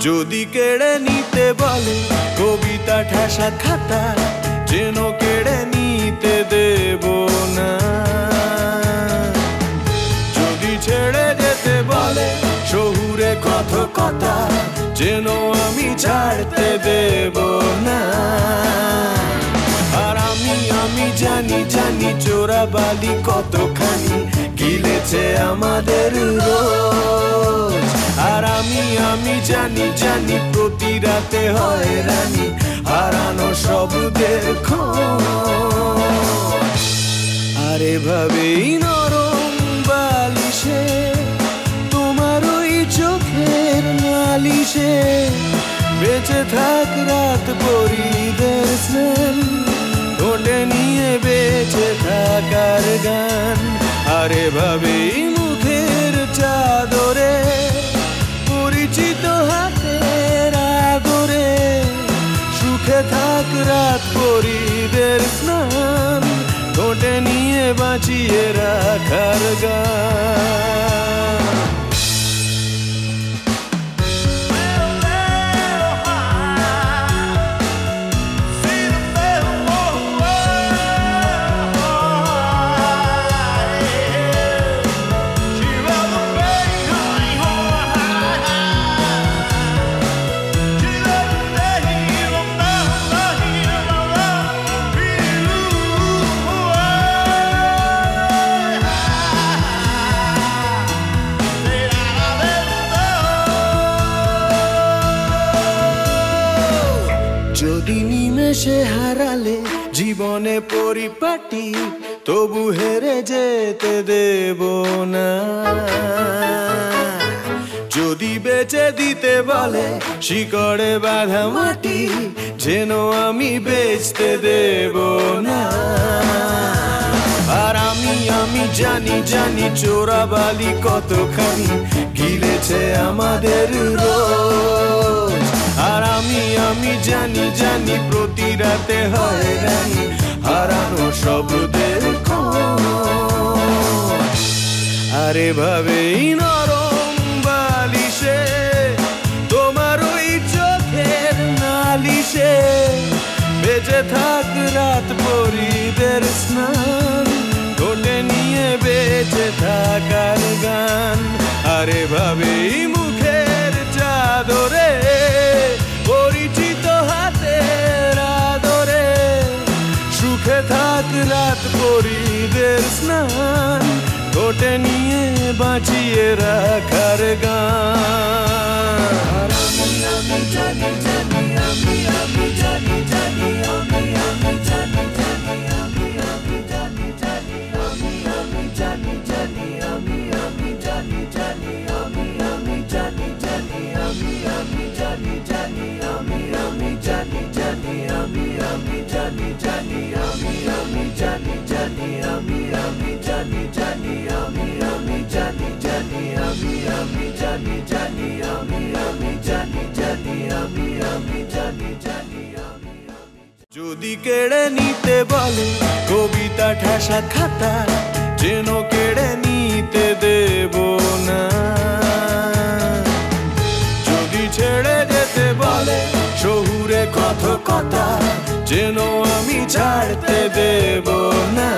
যদি কেড়ে নিতে বলে কবিতা ঠাসা খাতা, যেন কেড়ে নিতে দেব না। যদি ছেড়ে যেতে বলে শহুরে কথকতা, যেন আমি ছাড়তে দেব না। আর আমি জানি জানি চোরাবালি কতখানি গিলেছে আমাদের রোজ। আর আমি জানি জানি প্রতি রাতে হয় রানী হারানো শব্দের খোঁজ। আর এভাবেই নরম বালিশে তোমার ওই চোখের নালিশে বেঁচে থাক রাত পরিদের স্নান, ঠোঁটে নিয়ে বেঁচে থাকার গান। আর এভাবেই মুখের চাদরে পরিচিত হাতের আদরে সুখে থাক রাত পরিদের স্নান, ঠোঁটে নিয়ে বাঁচিয়ে রাখার গান। যদি নিমেষে হারালে জীবনে পরিপাটি, তবু হেরে যেতে দেব না। যদি বেচে দিতে বলে শিকড়ে বাঁধা মাটি, যেন আমি বেচতে দেব না। আর আমি জানি জানি চোরাবালি কতখানি গিলেছে আমাদের রোজ। আর আমি জানি জানি প্রতি রাতে হয় রানী হারানো শব্দের খোঁজ। আর এভাবেই নরম বালিশে তোমার ওই চোখের নালিশে বেঁচে থাক রাত পরিদের স্নান, ঠোঁটে নিয়ে বেঁচে থাকার গান। আর এভাবেই মুখের চাদরে পরিচিত হাতের আদরে সুখে থাক রাত পরিদের স্নান, ঠোঁটে নিয়ে বাঁচিয়ে রাখার গান। আমি জানি জানি আমি জানি জানি আমি জানি জানি আমি জানি জানি আমি জানি জানি আমি জানি জানি আমি জানি জানি আমি জানি জানি আমি জানি জানি আমি জানি জানি আমি জানি জানি আমি জানি জানি আমি জানি জানি আমি জানি জানি আমি জানি জানি আমি জানি জানি আমি। যদি কেড়ে নিতে বলে কবিতা ঠাসা খাতা, যেন কেড়ে নিতে দেব না। যদি ছেড়ে যেতে বলে শহুরে কথকতা, যেন আমি ছাড়তে দেব না।